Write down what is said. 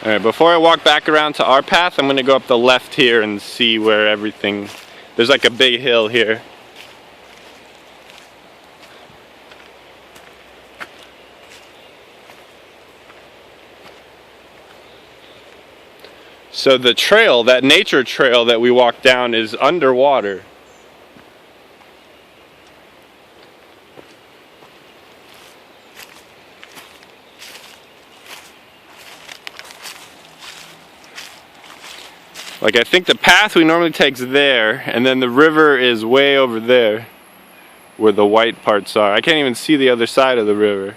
Alright, before I walk back around to our path, I'm going to go up the left here and see where everything... There's like a big hill here. So the trail, that nature trail that we walked down, is underwater. Like, I think the path we normally take's there, and then the river is way over there, where the white parts are. I can't even see the other side of the river.